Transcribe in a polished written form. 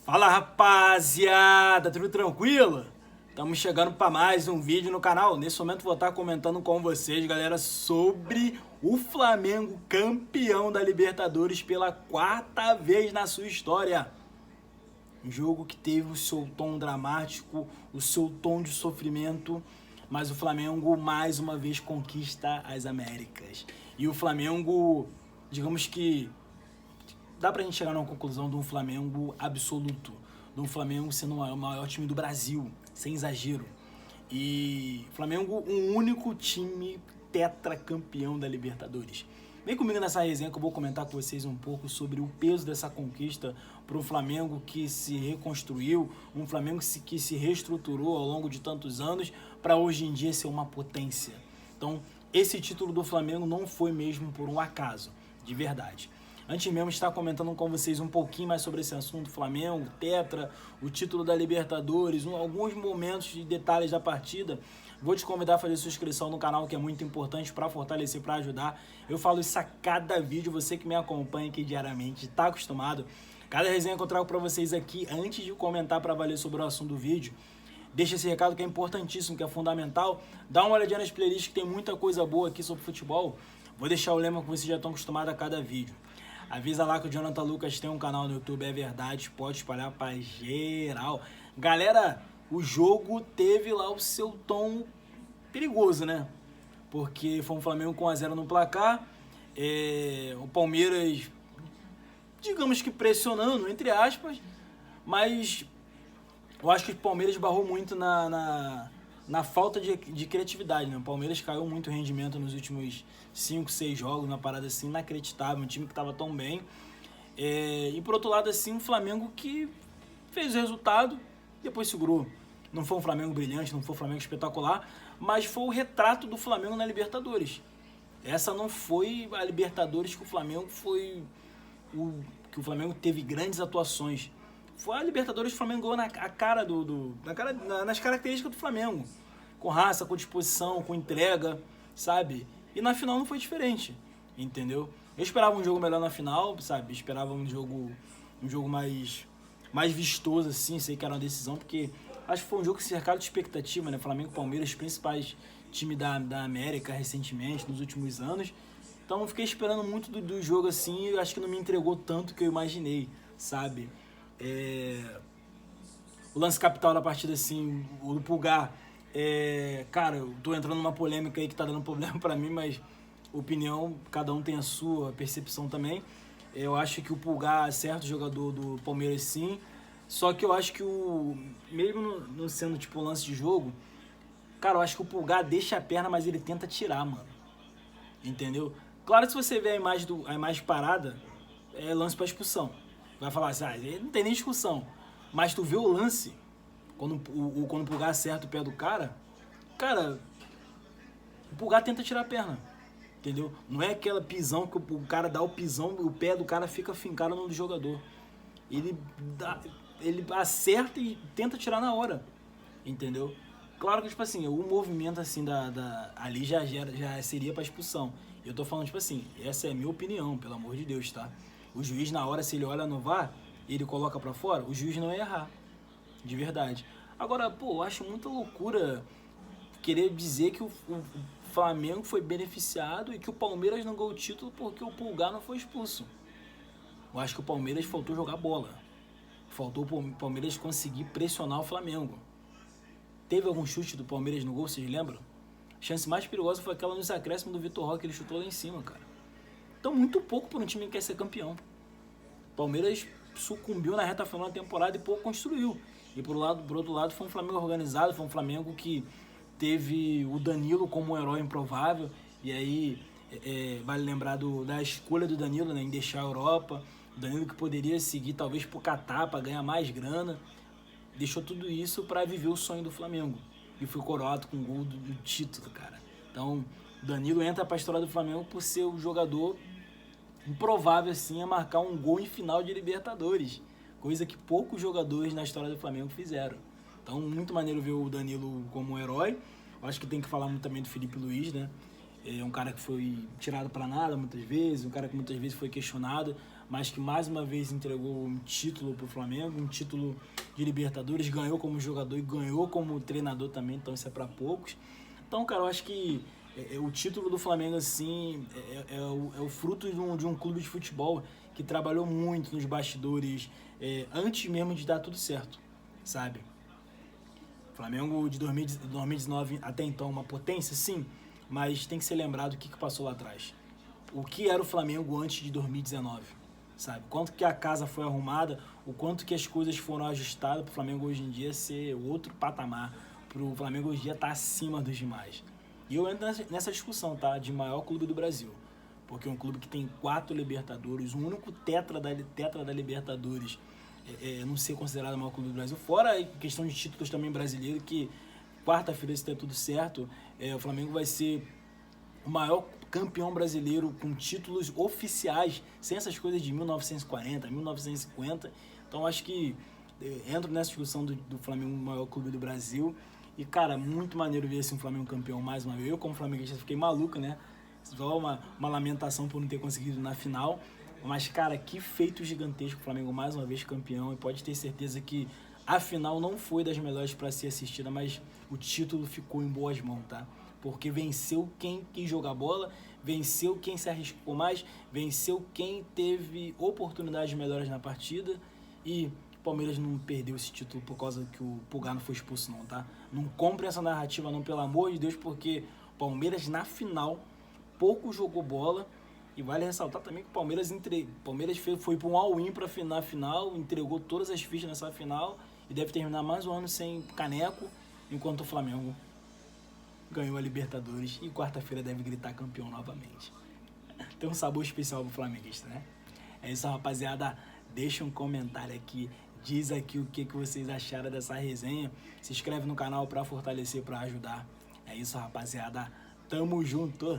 Fala, rapaziada, tudo tranquilo? Estamos chegando para mais um vídeo no canal. Nesse momento vou estar comentando com vocês, galera, sobre o Flamengo campeão da Libertadores pela quarta vez na sua história. Um jogo que teve o seu tom dramático, o seu tom de sofrimento, mas o Flamengo mais uma vez conquista as Américas. E o Flamengo, digamos que dá pra gente chegar numa conclusão de um Flamengo absoluto, de um Flamengo sendo o maior time do Brasil, sem exagero. E Flamengo, um único time tetracampeão da Libertadores. Vem comigo nessa resenha que eu vou comentar com vocês um pouco sobre o peso dessa conquista para um Flamengo que se reconstruiu, um Flamengo que se reestruturou ao longo de tantos anos para hoje em dia ser uma potência. Então, esse título do Flamengo não foi mesmo por um acaso, de verdade. Antes mesmo de estar comentando com vocês um pouquinho mais sobre esse assunto, Flamengo, Tetra, o título da Libertadores, alguns momentos e detalhes da partida, vou te convidar a fazer sua inscrição no canal, que é muito importante para fortalecer, para ajudar. Eu falo isso a cada vídeo, você que me acompanha aqui diariamente, está acostumado. Cada resenha que eu trago para vocês aqui, antes de comentar para valer sobre o assunto do vídeo, deixa esse recado que é importantíssimo, que é fundamental. Dá uma olhadinha nas playlists que tem muita coisa boa aqui sobre futebol. Vou deixar o lema que vocês já estão acostumados a cada vídeo. Avisa lá que o Jonathan Lucas tem um canal no YouTube, é verdade, pode espalhar pra geral. Galera, o jogo teve lá o seu tom perigoso, né? Porque foi um Flamengo com 1-0 no placar, o Palmeiras, digamos que pressionando, entre aspas, mas eu acho que o Palmeiras barrou muito na falta de criatividade, né? O Palmeiras caiu muito o rendimento nos últimos 5, 6 jogos, uma parada assim inacreditável, um time que estava tão bem. E por outro lado, assim, um Flamengo que fez o resultado, depois segurou. Não foi um Flamengo brilhante, não foi um Flamengo espetacular, mas foi o retrato do Flamengo na Libertadores. Essa não foi a Libertadores que o Flamengo que o Flamengo teve grandes atuações. Foi a Libertadores que o Flamengo ganhou nas características do Flamengo. Com raça, com disposição, com entrega, sabe? E na final não foi diferente, entendeu? Eu esperava um jogo melhor na final, sabe? Esperava um jogo mais vistoso, assim. Sei que era uma decisão, porque acho que foi um jogo cercado de expectativa, né? Flamengo e Palmeiras, os principais times da América recentemente, nos últimos anos. Então eu fiquei esperando muito do jogo, assim, e acho que não me entregou tanto que eu imaginei, sabe? O lance capital da partida, assim, o do Pulgar, cara, eu tô entrando numa polêmica aí que tá dando problema pra mim, mas opinião, cada um tem a sua percepção também. Eu acho que o Pulgar é certo jogador do Palmeiras, sim, só que eu acho que mesmo não sendo tipo lance de jogo, cara, eu acho que o Pulgar deixa a perna, mas ele tenta tirar, mano, entendeu? Claro que se você ver a imagem parada, é lance pra expulsão. Vai falar assim, não tem nem discussão. Mas tu vê o lance, quando o Pulgar acerta o pé do cara, o Pulgar tenta tirar a perna, entendeu? Não é aquela pisão que o cara dá o pisão e o pé do cara fica fincado no do jogador. Ele acerta e tenta tirar na hora, entendeu? Claro que, tipo assim, o movimento assim ali já seria pra expulsão. Eu tô falando, tipo assim, essa é a minha opinião, pelo amor de Deus, tá? O juiz, na hora, se ele olha no VAR e ele coloca pra fora, o juiz não ia errar. De verdade. Agora, pô, eu acho muita loucura querer dizer que o Flamengo foi beneficiado e que o Palmeiras não ganhou o título porque o Pulgar não foi expulso. Eu acho que o Palmeiras faltou jogar bola. Faltou o Palmeiras conseguir pressionar o Flamengo. Teve algum chute do Palmeiras no gol, vocês lembram? A chance mais perigosa foi aquela nos acréscimos do Vitor Roque, ele chutou lá em cima, cara. Então, muito pouco para um time que quer ser campeão. O Palmeiras sucumbiu na reta final da temporada e pouco construiu. E por outro lado, foi um Flamengo organizado, foi um Flamengo que teve o Danilo como um herói improvável. E aí, vale lembrar da escolha do Danilo, né, em deixar a Europa. O Danilo que poderia seguir talvez pro Catar para ganhar mais grana. Deixou tudo isso para viver o sonho do Flamengo. E foi coroado com o gol do título, cara. Então, o Danilo entra para a história do Flamengo por ser o jogador improvável assim a marcar um gol em final de Libertadores, coisa que poucos jogadores na história do Flamengo fizeram. Então, muito maneiro ver o Danilo como um herói. Eu acho que tem que falar muito também do Felipe Luiz, né? É um cara que foi tirado para nada muitas vezes, um cara que muitas vezes foi questionado, mas que mais uma vez entregou um título pro Flamengo, um título de Libertadores, ganhou como jogador e ganhou como treinador também, então isso é para poucos. Então, cara, eu acho que o título do Flamengo, assim, é o fruto de um clube de futebol que trabalhou muito nos bastidores antes mesmo de dar tudo certo, sabe? O Flamengo de 2019 até então uma potência, sim, mas tem que ser lembrado o que passou lá atrás. O que era o Flamengo antes de 2019, sabe? Quanto que a casa foi arrumada, o quanto que as coisas foram ajustadas para o Flamengo hoje em dia ser outro patamar, para o Flamengo hoje em dia estar acima dos demais. E eu entro nessa discussão, tá? De maior clube do Brasil. Porque é um clube que tem 4 Libertadores, o único tetra da Libertadores não ser considerado o maior clube do Brasil. Fora a questão de títulos também brasileiro, que quarta-feira, se der tudo certo, o Flamengo vai ser o maior campeão brasileiro com títulos oficiais, sem essas coisas de 1940, 1950. Então acho que entro nessa discussão do Flamengo, o maior clube do Brasil. E, cara, muito maneiro ver esse Flamengo campeão mais uma vez. Eu, como flamenguista, fiquei maluco, né? Só uma lamentação por não ter conseguido na final. Mas, cara, que feito gigantesco. O Flamengo mais uma vez campeão. E pode ter certeza que a final não foi das melhores para ser assistida, mas o título ficou em boas mãos, tá? Porque venceu quem quis jogar bola, venceu quem se arriscou mais, venceu quem teve oportunidades melhores na partida. E Palmeiras não perdeu esse título por causa que o Pulgar não foi expulso, não, tá? Não compre essa narrativa, não, pelo amor de Deus, porque o Palmeiras na final pouco jogou bola. E vale ressaltar também que o Palmeiras foi para um all-in na final, entregou todas as fichas nessa final e deve terminar mais um ano sem caneco, enquanto o Flamengo ganhou a Libertadores e quarta-feira deve gritar campeão novamente. Tem um sabor especial pro flamenguista, né? É isso, rapaziada. Deixa um comentário aqui. Diz aqui o que vocês acharam dessa resenha. Se inscreve no canal para fortalecer, para ajudar. É isso, rapaziada. Tamo junto.